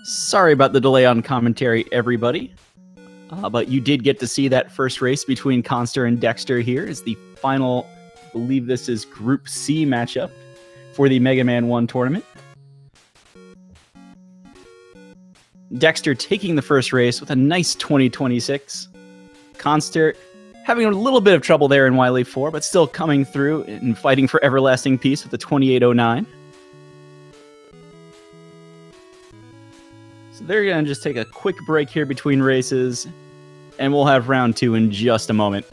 Sorry about the delay on commentary, everybody. But you did get to see that first race between Khanster and Dxtr here. Is the final, I believe this is Group C matchup for the MM1 tournament. Dxtr taking the first race with a nice 2026. Khanster having a little bit of trouble there in Wily 4, but still coming through and fighting for everlasting peace with the 2809. So they're going to just take a quick break here between races, and we'll have round 2 in just a moment.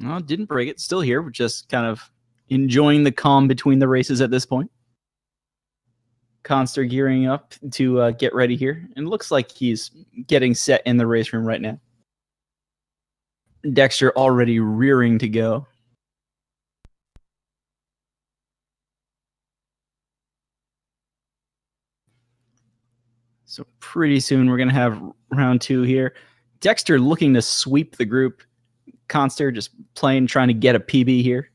Well, didn't break it. Still here. We're just kind of enjoying the calm between the races at this point. Khanster gearing up to get ready here. And it looks like he's getting set in the race room right now. Dxtr already rearing to go. So pretty soon we're going to have round 2 here. Dxtr looking to sweep the group. Khanster just playing, trying to get a PB here.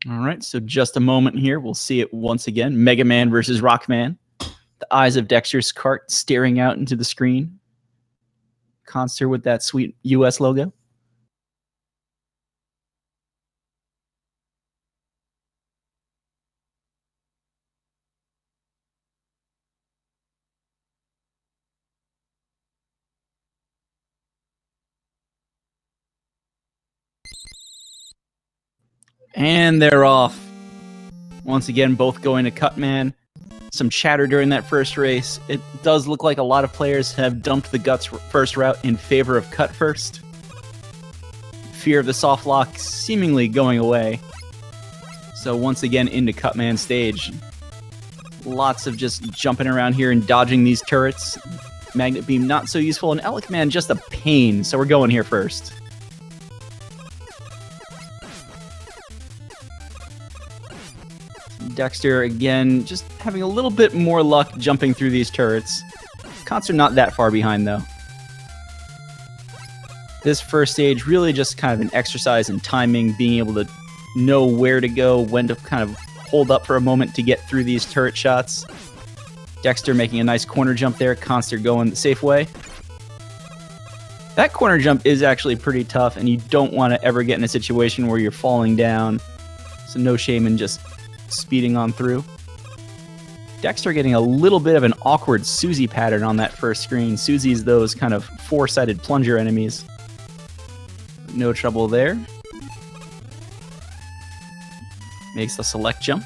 All right, so just a moment here. We'll see it once again. Mega Man versus Rockman. The eyes of Dexter's cart staring out into the screen. Khanster with that sweet US logo. And they're off. Once again, both going to Cutman. Some chatter during that first race. It does look like a lot of players have dumped the Guts first route in favor of Cut first. Fear of the soft lock seemingly going away. So once again into Cutman stage. Lots of just jumping around here and dodging these turrets. Magnet Beam not so useful, and Elecman just a pain, so we're going here first. Dxtr, again, just having a little bit more luck jumping through these turrets. Khanster not that far behind, though. This first stage really just kind of an exercise in timing, being able to know where to go, when to kind of hold up for a moment to get through these turret shots. Dxtr making a nice corner jump there, Khanster going the safe way. That corner jump is actually pretty tough, and you don't want to ever get in a situation where you're falling down. So no shame in just speeding on through. Dxtr getting a little bit of an awkward Susie pattern on that first screen. Susie's those kind of four-sided plunger enemies. No trouble there. Makes a select jump.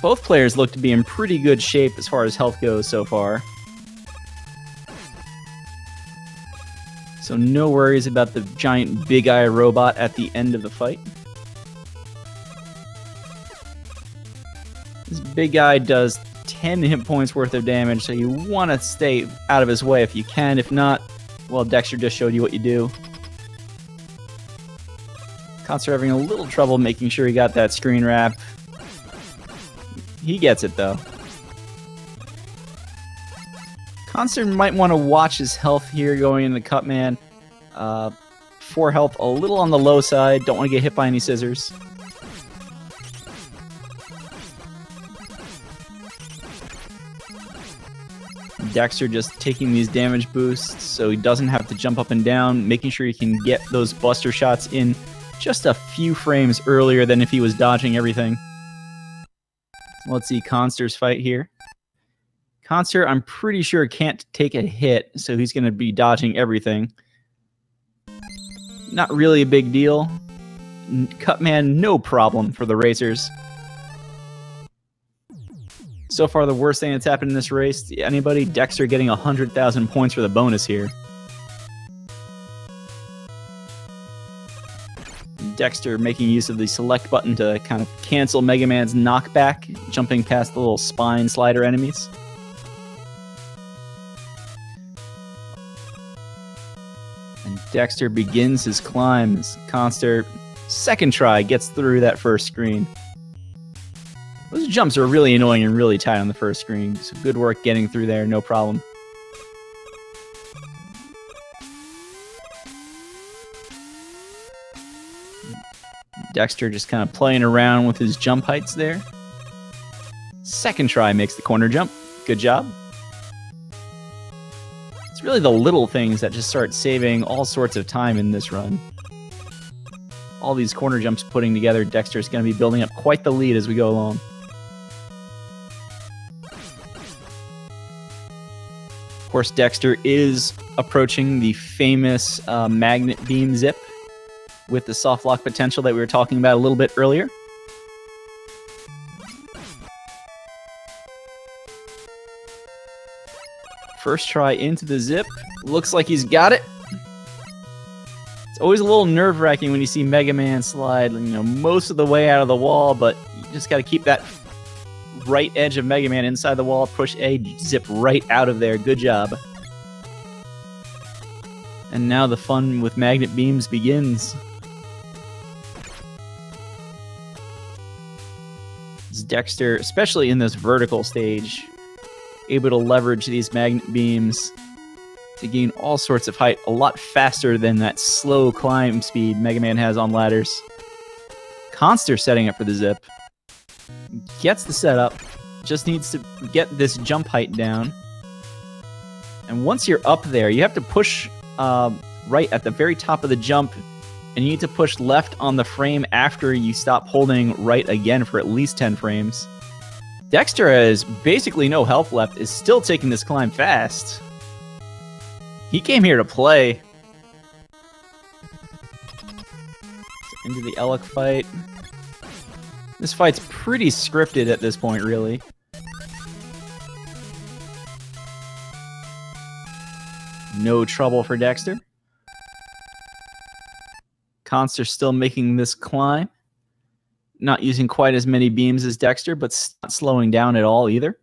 Both players look to be in pretty good shape as far as health goes so far. So no worries about the giant big eye robot at the end of the fight. This big guy does 10 hit points worth of damage, so you want to stay out of his way if you can. If not, well, Dxtr just showed you what you do. Khanster having a little trouble making sure he got that screen wrap. He gets it, though. Khanster might want to watch his health here going into Cutman. 4 health, a little on the low side. Don't want to get hit by any scissors. Dxtr just taking these damage boosts so he doesn't have to jump up and down, making sure he can get those buster shots in just a few frames earlier than if he was dodging everything. So let's see Khanster's fight here. Khanster, I'm pretty sure, can't take a hit, so he's going to be dodging everything. Not really a big deal. Cutman, no problem for the racers. So far, the worst thing that's happened in this race, anybody? Dxtr getting 100,000 points for the bonus here. Dxtr making use of the select button to kind of cancel Mega Man's knockback, jumping past the little spine slider enemies. And Dxtr begins his climb as Khanster, second try, gets through that first screen. Those jumps are really annoying and really tight on the first screen, so good work getting through there, no problem. Dxtr just kind of playing around with his jump heights there. Second try makes the corner jump. Good job. It's really the little things that just start saving all sorts of time in this run. All these corner jumps putting together, Dxtr is going to be building up quite the lead as we go along. Of course, Dxtr is approaching the famous magnet beam zip with the soft lock potential that we were talking about a little bit earlier. First try into the zip. Looks like he's got it. It's always a little nerve-wracking when you see Mega Man slide, most of the way out of the wall, but you just got to keep that right edge of Mega Man inside the wall, push A, zip right out of there. Good job. And now the fun with magnet beams begins. Dxtr, especially in this vertical stage, able to leverage these magnet beams to gain all sorts of height a lot faster than that slow climb speed Mega Man has on ladders. Khanster setting up for the zip. Gets the setup. Just needs to get this jump height down. And once you're up there, you have to push right at the very top of the jump, and you need to push left on the frame after you stop holding right again for at least 10 frames. Dxtr has basically no health left, is still taking this climb fast. He came here to play. Into the Elec fight. This fight's pretty scripted at this point, really. No trouble for Dxtr. Khanster still making this climb. Not using quite as many beams as Dxtr, but not slowing down at all either.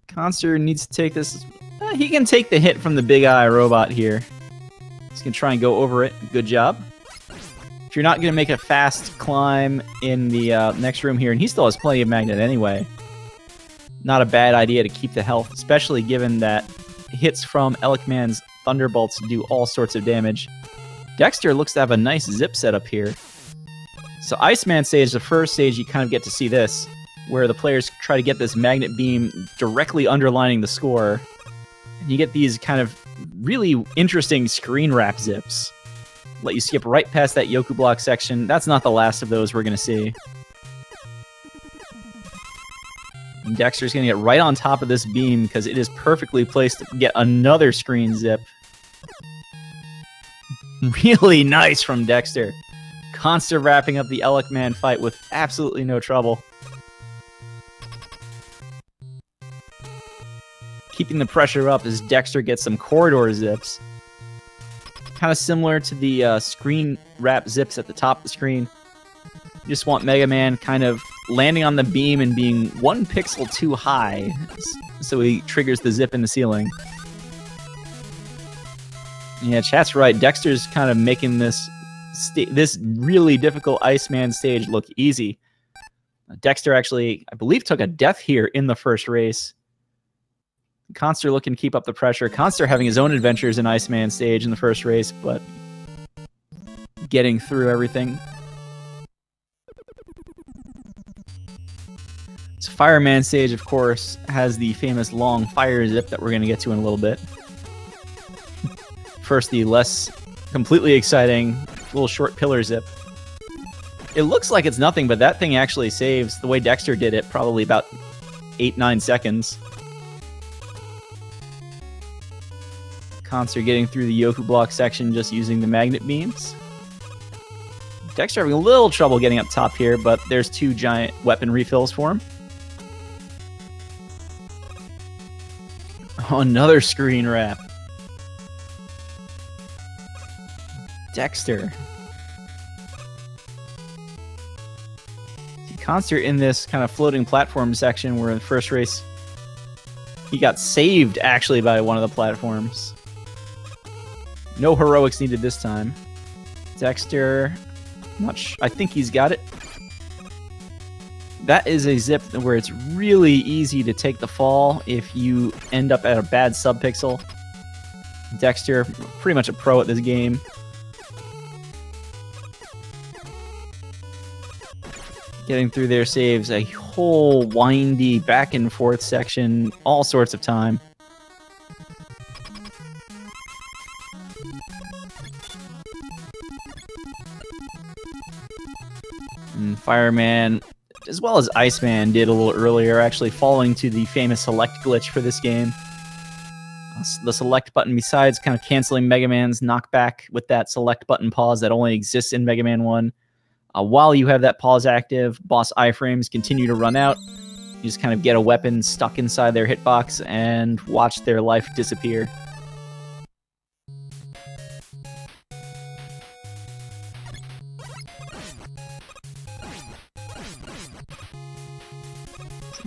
Khanster needs to take this. He can take the hit from the Big Eye robot here. He's going to try and go over it. Good job. If you're not going to make a fast climb in the next room here, and he still has plenty of magnet anyway, not a bad idea to keep the health, especially given that hits from Elec Man's Thunderbolts do all sorts of damage. Dxtr looks to have a nice zip setup here. So Iceman stage, the first stage, you kind of get to see this, where the players try to get this magnet beam directly underlining the score. And you get these kind of really interesting screen wrap zips. Let you skip right past that Yoku block section. That's not the last of those we're going to see. And Dexter's going to get right on top of this beam because it is perfectly placed to get another screen zip. Really nice from Dxtr. Khanster wrapping up the Elec Man fight with absolutely no trouble. Keeping the pressure up as Dxtr gets some corridor zips. Kind of similar to the screen wrap zips at the top of the screen. You just want Mega Man kind of landing on the beam and being 1 pixel too high, so he triggers the zip in the ceiling. Yeah, chat's right. Dexter's kind of making this really difficult Iceman stage look easy. Dxtr actually, I believe, took a death here in the first race. Khanster looking to keep up the pressure. Khanster having his own adventures in Iceman stage in the first race, but getting through everything. So Fireman stage, of course, has the famous long fire zip that we're going to get to in a little bit. First, the less completely exciting little short pillar zip. It looks like it's nothing, but that thing actually saves, the way Dxtr did it, probably about 8-9 seconds. Khanster getting through the Yoku block section just using the magnet beams. Dxtr having a little trouble getting up top here, but there's 2 giant weapon refills for him. Oh, another screen wrap. Dxtr. Khanster in this kind of floating platform section where in the first race he got saved actually by one of the platforms. No heroics needed this time. Dxtr, I think he's got it. That is a zip where it's really easy to take the fall if you end up at a bad subpixel. Dxtr, pretty much a pro at this game. Getting through there saves a whole windy back and forth section, all sorts of time. And Fireman, as well as Iceman did a little earlier, actually falling to the famous select glitch for this game. The select button, besides kind of canceling Mega Man's knockback with that select button pause that only exists in Mega Man 1, while you have that pause active, boss iframes continue to run out. You just kind of get a weapon stuck inside their hitbox and watch their life disappear.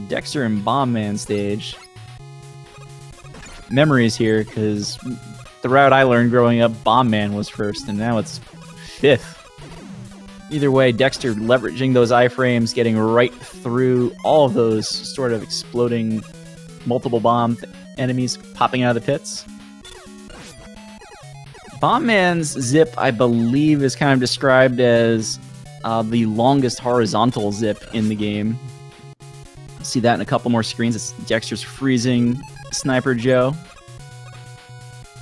Dxtr and Bomb Man stage. Memories here, because the route I learned growing up, Bomb Man was first, and now it's 5th. Either way, Dxtr leveraging those iframes, getting right through all of those sort of exploding multiple bomb enemies popping out of the pits. Bomb Man's zip, I believe, is kind of described as the longest horizontal zip in the game. See that in a couple more screens. It's Dexter's freezing Sniper Joe.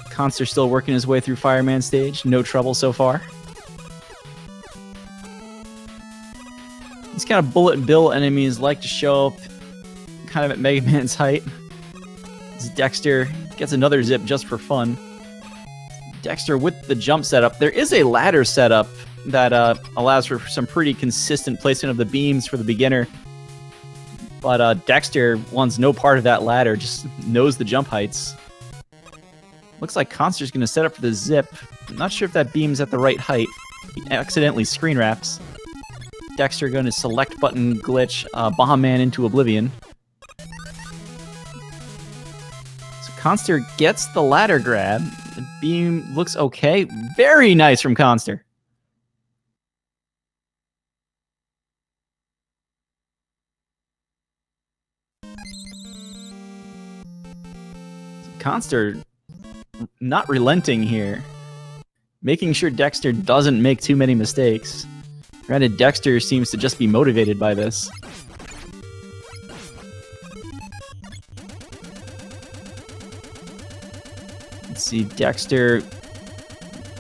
Khanster still working his way through Fireman stage. No trouble so far. These kind of bullet bill enemies like to show up kind of at Mega Man's height. As Dxtr gets another zip just for fun. Dxtr with the jump setup. There is a ladder setup that allows for some pretty consistent placement of the beams for the beginner. But Dxtr wants no part of that ladder, just knows the jump heights. Looks like Khanster's going to set up for the zip. I'm not sure if that beam's at the right height. He accidentally screen wraps. Dxtr going to select button glitch Bomb Man into oblivion. So Khanster gets the ladder grab. The beam looks okay. Very nice from Khanster. Khanster not relenting here. Making sure Dxtr doesn't make too many mistakes. Granted, Dxtr seems to just be motivated by this. Let's see, Dxtr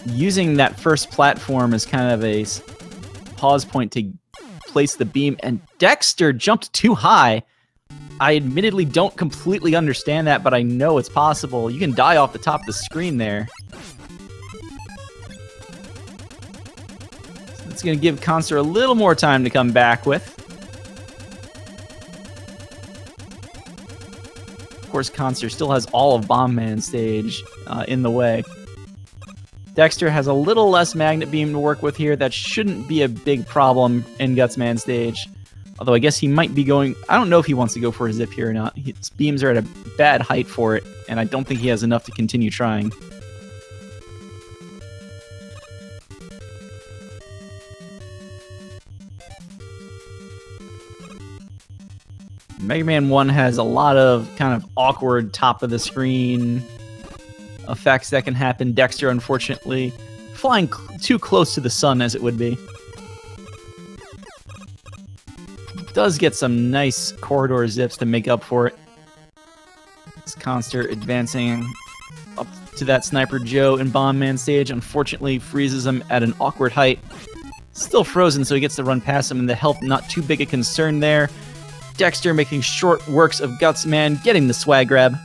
using that first platform as kind of a pause point to place the beam, and Dxtr jumped too high. I admittedly don't completely understand that, but I know it's possible. You can die off the top of the screen there. So it's going to give Khanster a little more time to come back with. Of course, Khanster still has all of Bomb Man stage in the way. Dxtr has a little less magnet beam to work with here. That shouldn't be a big problem in Guts Man stage. Although I guess he might be going... I don't know if he wants to go for a zip here or not. His beams are at a bad height for it, and I don't think he has enough to continue trying. Mega Man 1 has a lot of kind of awkward top-of-the-screen effects that can happen. Dxtr, unfortunately, flying too close to the sun, as it would be. Does get some nice corridor zips to make up for it. It's Khanster advancing up to that Sniper Joe and Bomb Man stage. Unfortunately, freezes him at an awkward height. Still frozen, so he gets to run past him, and the health not too big a concern there. Dxtr making short works of Guts Man, getting the swag grab.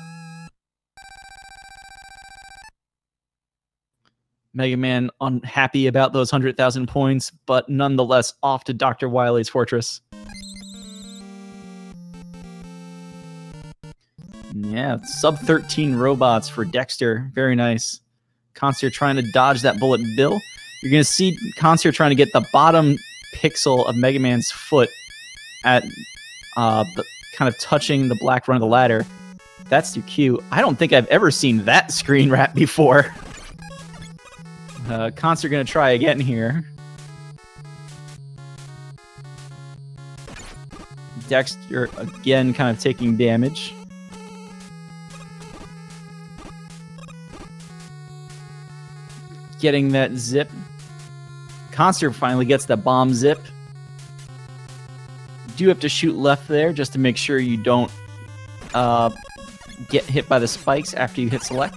Mega Man unhappy about those 100,000 points, but nonetheless off to Dr. Wily's fortress. Yeah, sub-13 robots for Dxtr. Very nice. Khanster trying to dodge that bullet bill. You're going to see Khanster trying to get the bottom pixel of Mega Man's foot at the kind of touching the black run of the ladder. That's too cute. I don't think I've ever seen that screen wrap before. Khanster going to try again here. Dxtr again kind of taking damage. Getting that zip. Khanster finally gets the bomb zip. You do have to shoot left there just to make sure you don't get hit by the spikes after you hit select.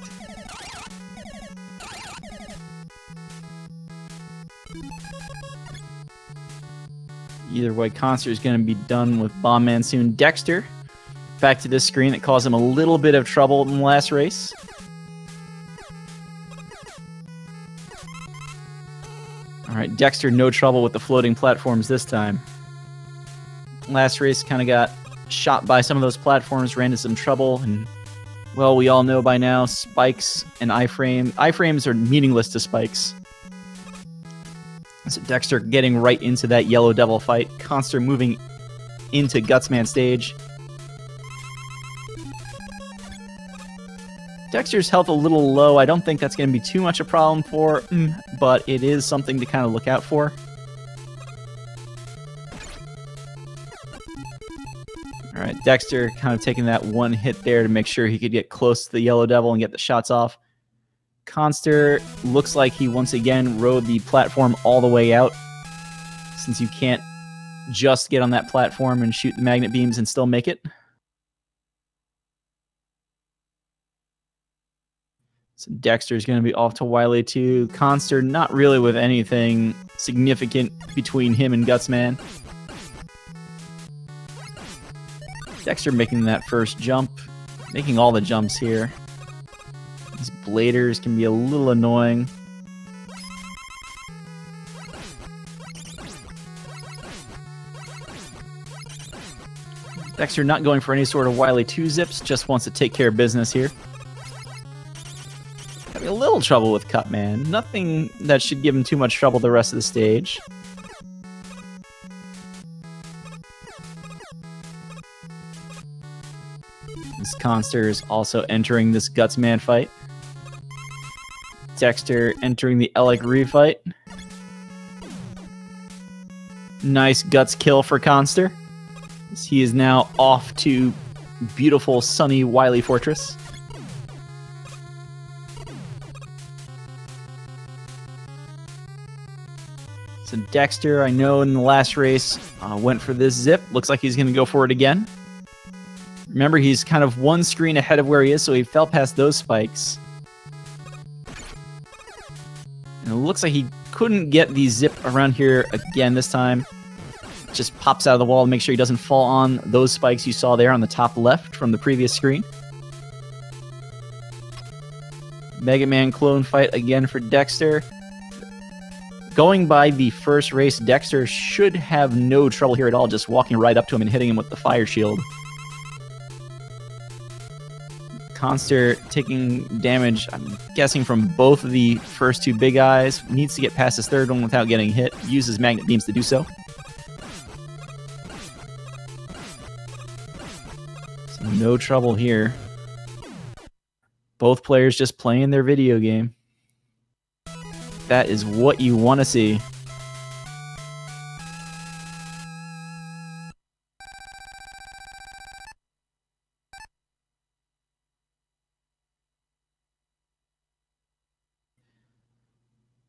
Either way, Khanster is going to be done with Bomb Man soon. Dxtr, back to this screen that caused him a little bit of trouble in the last race. Alright, Dxtr no trouble with the floating platforms this time. Last race kind of got shot by some of those platforms, ran into some trouble, and, well, we all know by now, spikes and iframes are meaningless to spikes. So Dxtr getting right into that Yellow Devil fight. Khanster moving into Gutsman stage. Dexter's health a little low. I don't think that's going to be too much a problem for him, but it is something to kind of look out for. All right, Dxtr kind of taking that one hit there to make sure he could get close to the Yellow Devil and get the shots off. Khanster looks like he once again rode the platform all the way out, since you can't just get on that platform and shoot the magnet beams and still make it. So Dxtr is going to be off to Wily 2. Khanster not really with anything significant between him and Gutsman. Dxtr making that first jump, making all the jumps here. These bladers can be a little annoying. Dxtr not going for any sort of Wily 2 zips, just wants to take care of business here. Having a little trouble with Cutman. Nothing that should give him too much trouble the rest of the stage. This Khanster is also entering this Gutsman fight. Dxtr entering the Elec refight. Nice Guts kill for Khanster. He is now off to beautiful, sunny Wily Fortress. So Dxtr, I know in the last race, went for this zip. Looks like he's going to go for it again. Remember, he's kind of one screen ahead of where he is, so he fell past those spikes. And it looks like he couldn't get the zip around here again this time. Just pops out of the wall to make sure he doesn't fall on those spikes you saw there on the top left from the previous screen. Mega Man clone fight again for Dxtr. Going by the first race, Dxtr should have no trouble here at all, just walking right up to him and hitting him with the fire shield. Khanster taking damage, I'm guessing, from both of the first two big eyes. Needs to get past his third one without getting hit. Uses magnet beams to do so. So no trouble here. Both players just playing their video game. That is what you want to see.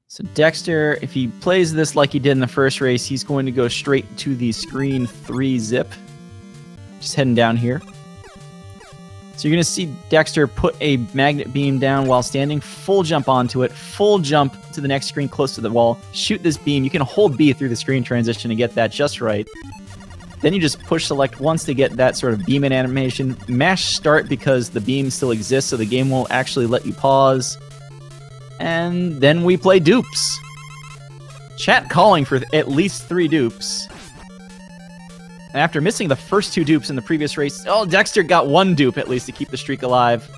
So Dxtr, if he plays this like he did in the first race, he's going to go straight to the screen 3 zip. Just heading down here. So you're going to see Dxtr put a magnet beam down while standing, full jump onto it, full jump to the next screen close to the wall, shoot this beam. You can hold B through the screen transition to get that just right. Then you just push select once to get that sort of beam in animation. Mash start because the beam still exists, so the game won't actually let you pause. And then we play dupes. Chat calling for at least 3 dupes. And after missing the first 2 dupes in the previous race, oh, Dxtr got 1 dupe at least to keep the streak alive.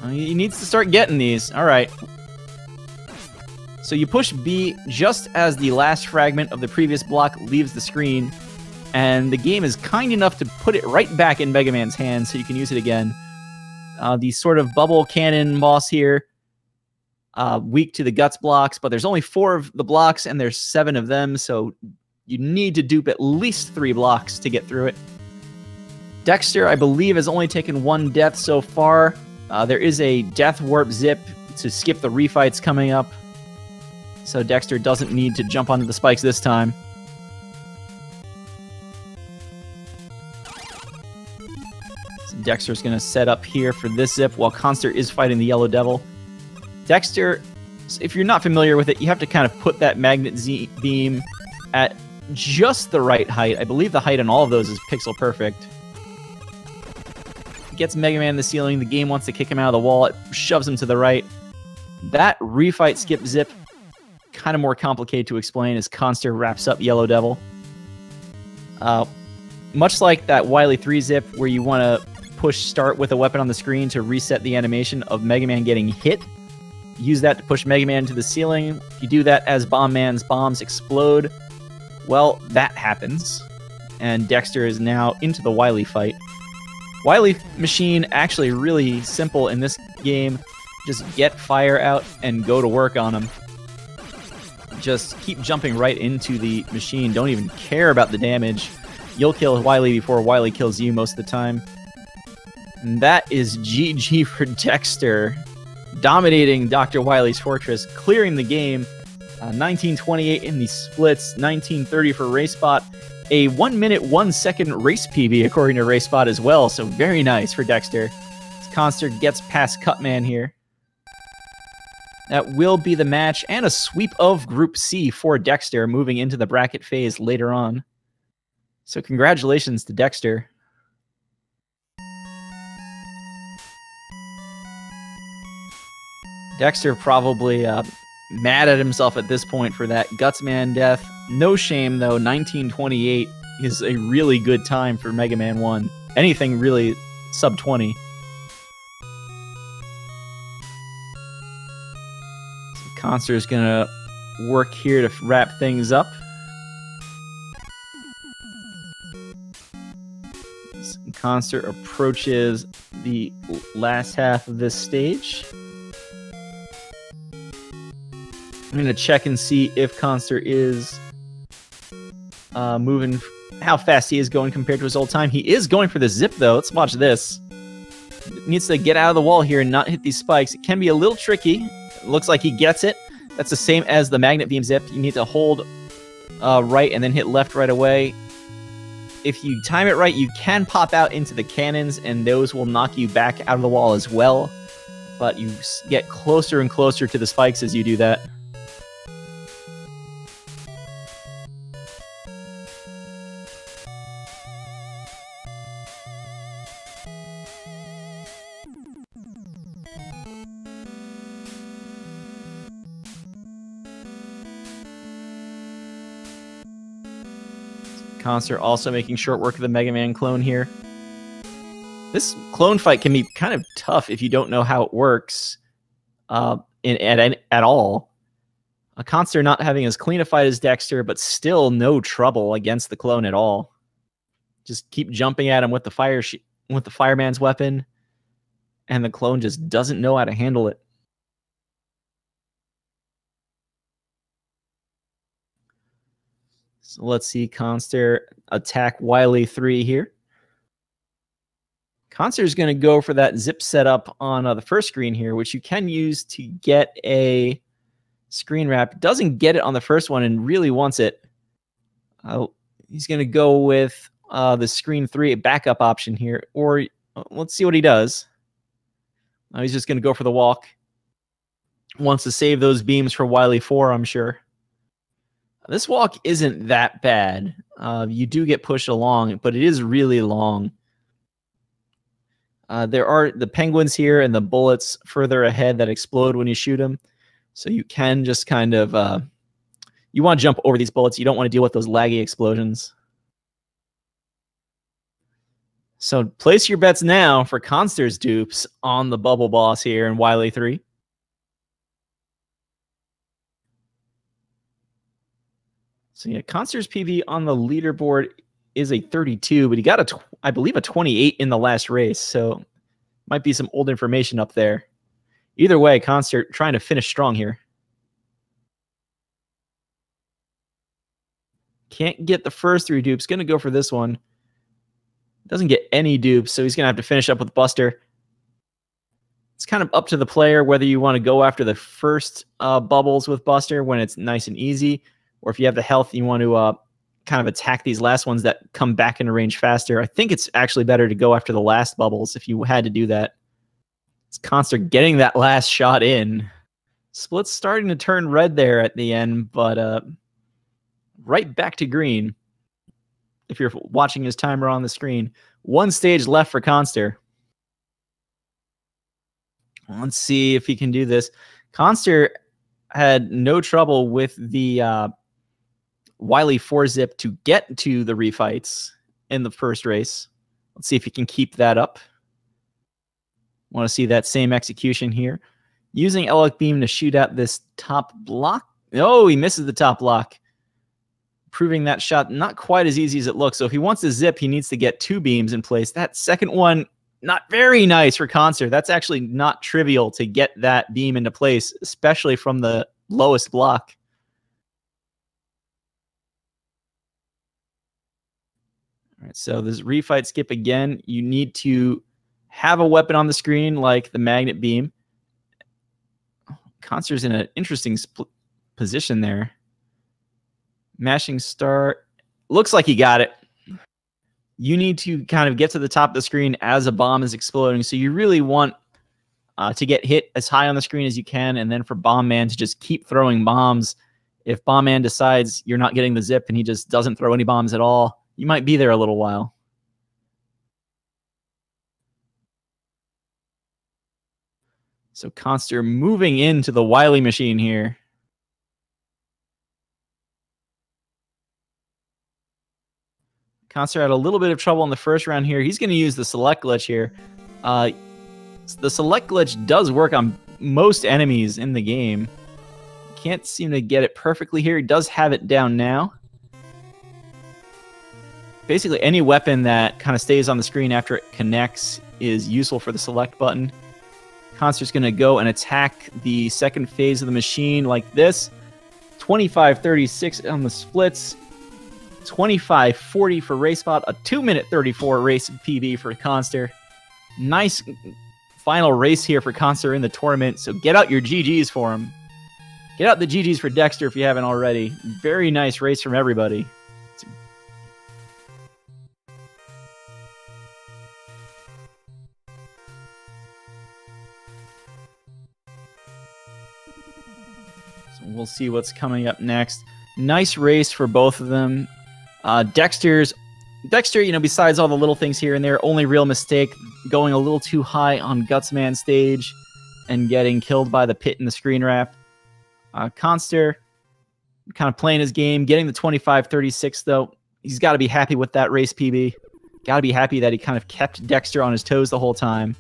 He needs to start getting these. All right. So you push B just as the last fragment of the previous block leaves the screen, and the game is kind enough to put it right back in Mega Man's hands so you can use it again. The sort of bubble cannon boss here. Weak to the guts blocks, but there's only 4 of the blocks and there's 7 of them, so you need to dupe at least 3 blocks to get through it. Dxtr, I believe, has only taken 1 death so far. There is a death warp zip to skip the refights coming up, so Dxtr doesn't need to jump onto the spikes this time. So Dxtr's going to set up here for this zip while Khanster is fighting the Yellow Devil. Dxtr, if you're not familiar with it, you have to kind of put that magnet beam at just the right height. I believe the height on all of those is pixel perfect. Gets Mega Man in the ceiling. The game wants to kick him out of the wall. It shoves him to the right. That refight skip zip, kind of more complicated to explain as Khanster wraps up Yellow Devil. Much like that Wily 3 zip where you want to push start with a weapon on the screen to reset the animation of Mega Man getting hit. Use that to push Mega Man to the ceiling. If you do that as Bomb Man's bombs explode, well, that happens. And Dxtr is now into the Wily fight. Wily machine actually really simple in this game. Just get fire out and go to work on him. Just keep jumping right into the machine. Don't even care about the damage. You'll kill Wily before Wily kills you most of the time. And that is GG for Dxtr, dominating Dr. Wily's Fortress, clearing the game. 1928 in the splits, 1930 for RaceBot. A 1 minute, 1 second race PB according to RaceBot as well, so very nice for Dxtr. Khanster gets past Cutman here. That will be the match and a sweep of Group C for Dxtr, moving into the bracket phase later on. So congratulations to Dxtr. Dxtr probably mad at himself at this point for that Gutsman death. No shame, though. 1928 is a really good time for Mega Man 1. Anything really sub 20. So Khanster is going to work here to wrap things up. Khanster approaches the last half of this stage. I'm going to check and see if Khanster is moving, how fast he is going compared to his old time. He is going for the zip, though. Let's watch this. He needs to get out of the wall here and not hit these spikes. It can be a little tricky. It looks like he gets it. That's the same as the magnet beam zip. You need to hold right and then hit left right away. If you time it right, you can pop out into the cannons, and those will knock you back out of the wall as well. But you get closer and closer to the spikes as you do that. Khanster also making short work of the Mega Man clone here. This clone fight can be kind of tough if you don't know how it works at all. Khanster not having as clean a fight as Dxtr, but still no trouble against the clone at all. Just keep jumping at him with the fireman's weapon, and the clone just doesn't know how to handle it. So let's see Khanster attack Wily 3 here. Khanster is going to go for that zip setup on the first screen here, which you can use to get a screen wrap. Doesn't get it on the first one and really wants it. He's going to go with the screen 3 backup option here, or let's see what he does. He's just going to go for the walk. Wants to save those beams for Wily 4, I'm sure. This walk isn't that bad. You do get pushed along, but it is really long. There are the penguins here and the bullets further ahead that explode when you shoot them. So you can just kind of... you want to jump over these bullets. You don't want to deal with those laggy explosions. So place your bets now for Khanster's dupes on the bubble boss here in Wily 3. So yeah, Khanster's PB on the leaderboard is a 32, but he got I believe a 28 in the last race, so might be some old information up there. Either way, Khanster trying to finish strong here. Can't get the first 3 dupes. Going to go for this one. Doesn't get any dupes, so he's going to have to finish up with Buster. It's kind of up to the player whether you want to go after the first bubbles with Buster when it's nice and easy, or if you have the health, you want to kind of attack these last ones that come back into range faster. I think it's actually better to go after the last bubbles if you had to do that. It's Khanster getting that last shot in. Split's starting to turn red there at the end, but right back to green. If you're watching his timer on the screen. 1 stage left for Khanster. Let's see if he can do this. Khanster had no trouble with the Wily 4-zip to get to the refights in the first race. Let's see if he can keep that up. Want to see that same execution here. Using Elec Beam to shoot out this top block. Oh, he misses the top block. Proving that shot not quite as easy as it looks. So if he wants to zip, he needs to get 2 beams in place. That second one, not very nice for Khanster. That's actually not trivial to get that beam into place, especially from the lowest block. All right, so this refight skip again. You need to have a weapon on the screen like the magnet beam. Khanster's in an interesting position there. Mashing start. Looks like he got it. You need to kind of get to the top of the screen as a bomb is exploding. So you really want to get hit as high on the screen as you can, and then for Bomb Man to just keep throwing bombs. If Bomb Man decides you're not getting the zip and he just doesn't throw any bombs at all, you might be there a little while. So Khanster moving into the Wily machine here. Khanster had a little bit of trouble in the first round here. He's going to use the select glitch here. The select glitch does work on most enemies in the game. Can't seem to get it perfectly here. He does have it down now. Basically, any weapon that kind of stays on the screen after it connects is useful for the select button. Khanster's going to go and attack the second phase of the machine like this. 25-36 on the splits. 25-40 for race spot. A 2-minute 34 race PB for Khanster. Nice final race here for Khanster in the tournament. So get out your GGs for him. Get out the GGs for Dxtr if you haven't already. Very nice race from everybody. So we'll see what's coming up next. Nice race for both of them. Dxtr, besides all the little things here and there, only real mistake going a little too high on Gutsman stage and getting killed by the pit in the screen wrap. Khanster kind of playing his game, getting the 25-36 though. He's got to be happy with that race PB. Got to be happy that he kind of kept Dxtr on his toes the whole time.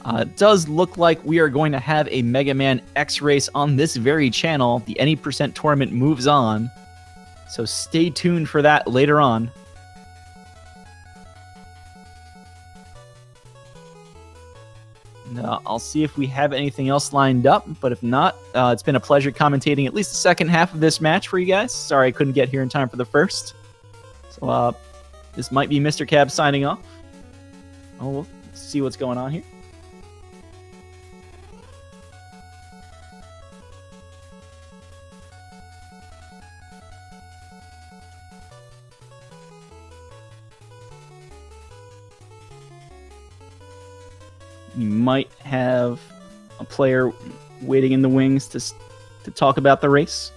It does look like we are going to have a Mega Man X race on this very channel. The Any Percent tournament moves on. So stay tuned for that later on. I'll see if we have anything else lined up, but if not, it's been a pleasure commentating at least the second half of this match for you guys. Sorry I couldn't get here in time for the first. So this might be Mr. Cab signing off. We'll see what's going on here. You might have a player waiting in the wings to talk about the race.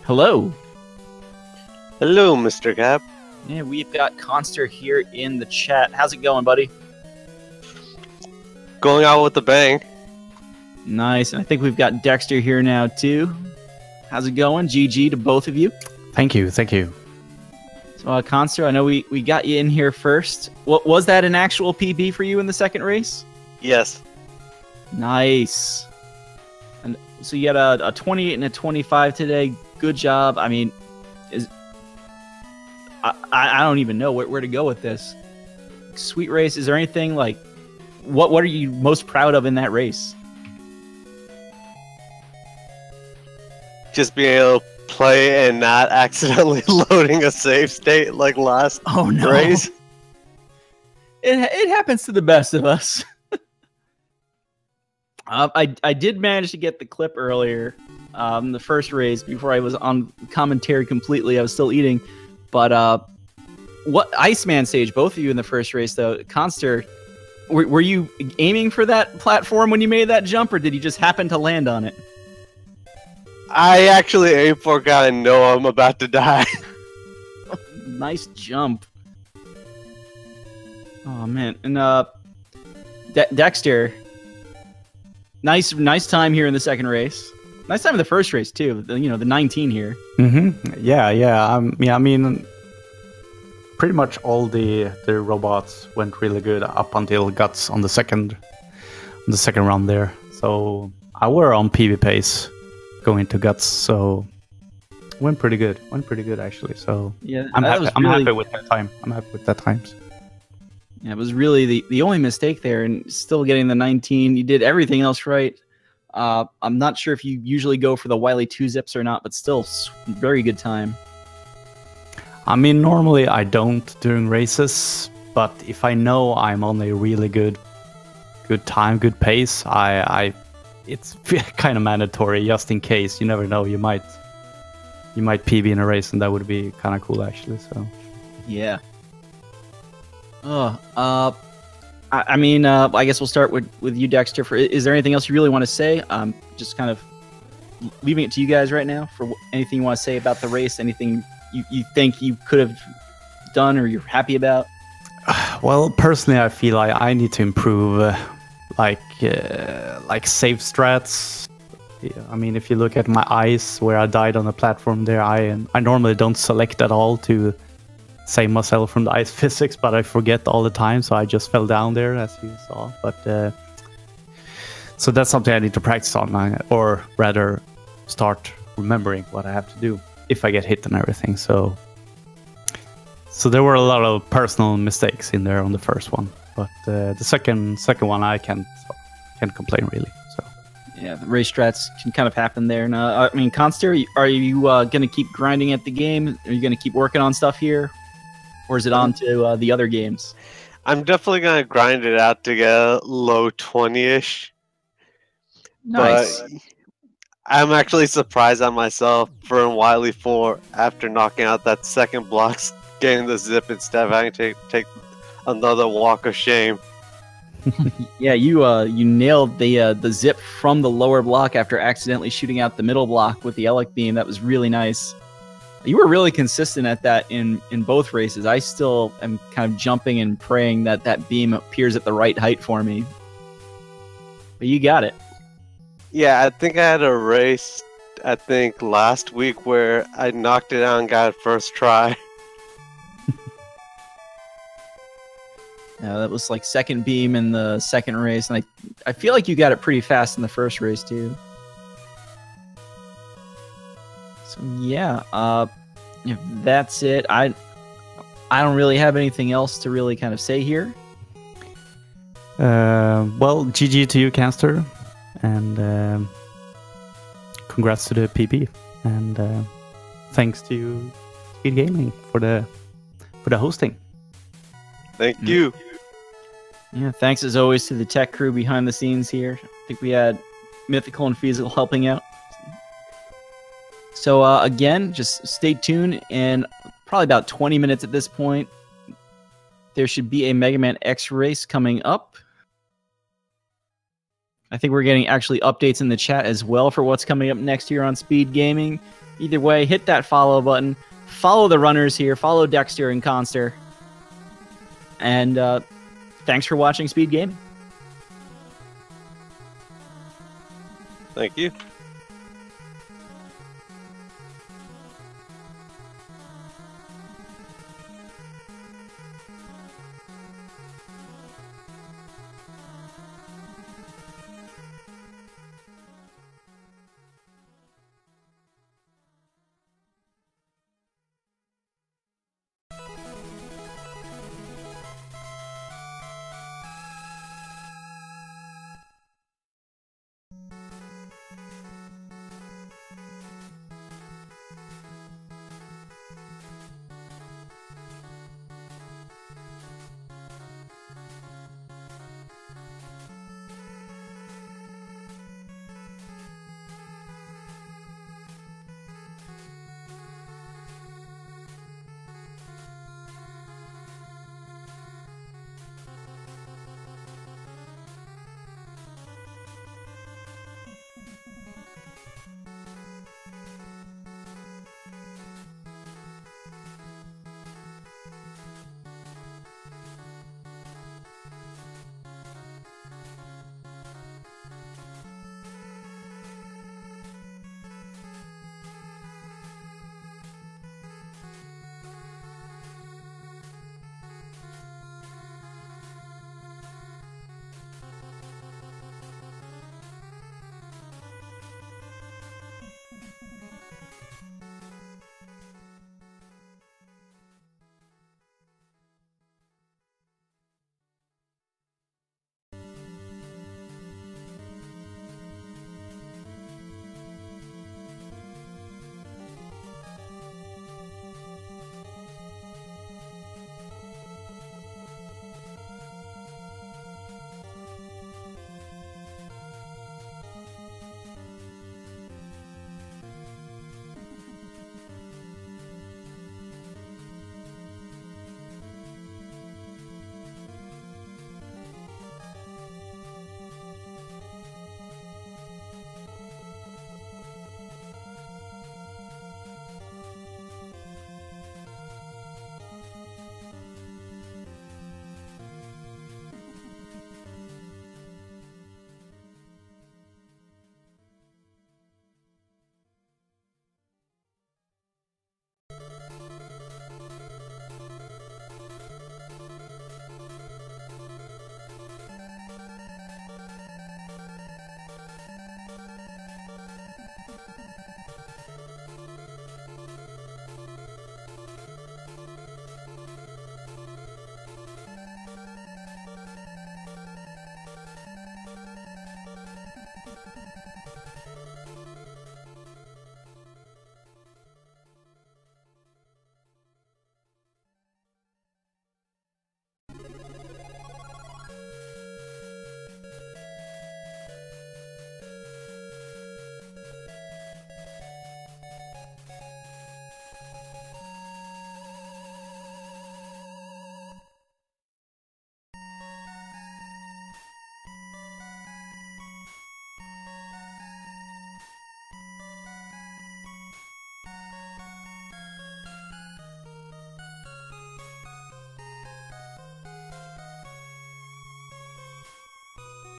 Hello. Hello, Mr. Cap. Yeah, we've got Khanster here in the chat. How's it going, buddy? Going out with the bang. Nice. And I think we've got Dxtr here now, too. How's it going? GG to both of you. Thank you. Thank you. So, Khanster, I know we got you in here first. What was that an actual PB for you in the second race? Yes. Nice. And so you had a 28 and a 25 today. Good job. I mean, I don't even know where to go with this. Sweet race. Is there anything like what are you most proud of in that race? Just being able to play and not accidentally loading a save state like last race. It happens to the best of us. I did manage to get the clip earlier. The first race before I was on commentary completely. I was still eating, but what Iceman stage? Both of you in the first race though. Khanster, were you aiming for that platform when you made that jump, or did you just happen to land on it? I actually aimed for it, I know I'm about to die. Nice jump. Oh man, and Dxtr, nice time here in the second race. Nice time in the first race too. The 19 here. Yeah. I mean, pretty much all the robots went really good up until Guts on the second run there. So I were on PB pace going to Guts, so went pretty good. Went pretty good actually. So yeah, I'm happy with that time. I'm happy with that times. Yeah, it was really the only mistake there, and still getting the 19. You did everything else right. I'm not sure if you usually go for the Wily 2 zips or not, but still very good time. I mean, normally I don't during races, but if I know I'm on a really good time, good pace, it's kind of mandatory just in case. You never know, you might PB in a race, and that would be kind of cool actually. So yeah. I mean, I guess we'll start with you, Dxtr. Is there anything else you really want to say? Just kind of leaving it to you guys right now for anything you want to say about the race. Anything you think you could have done or you're happy about? Well, personally, I feel like I need to improve, like safe strats. I mean, if you look at my ice where I died on the platform there, I normally don't select at all to save myself from the ice physics, but I forget all the time, so I just fell down there, as you saw. But so that's something I need to practice on, or rather start remembering what I have to do if I get hit and everything. So there were a lot of personal mistakes in there on the first one, but the second one I can't complain really. So yeah, the race strats can kind of happen there. Now, I mean, Khanster, are you going to keep grinding at the game? Are you going to keep working on stuff here? Or is it on to the other games? I'm definitely going to grind it out to get low 20-ish. Nice. But I'm actually surprised at myself for Wily 4 after knocking out that second block, getting the zip instead of having to take another walk of shame. Yeah, you nailed the zip from the lower block after accidentally shooting out the middle block with the Elec beam. That was really nice. You were really consistent at that in both races. I still am kind of jumping and praying that that beam appears at the right height for me. But you got it. Yeah, I think I had a race, last week where I knocked it out and got it first try. Yeah, that was like second beam in the second race, and I feel like you got it pretty fast in the first race too. So yeah, if that's it, I don't really have anything else to really kind of say here. Well, GG to you, Khanster, and congrats to the PP, and thanks to Speed Gaming for the hosting. Thank you. Yeah, thanks as always to the tech crew behind the scenes here. I think we had Mythical and Feasible helping out. So again, just stay tuned, and probably about 20 minutes at this point, there should be a Mega Man X race coming up. I think we're getting actually updates in the chat as well for what's coming up next here on Speed Gaming. Either way, hit that follow button. Follow the runners here. Follow Dxtr and Khanster. And thanks for watching Speed Gaming. Thank you.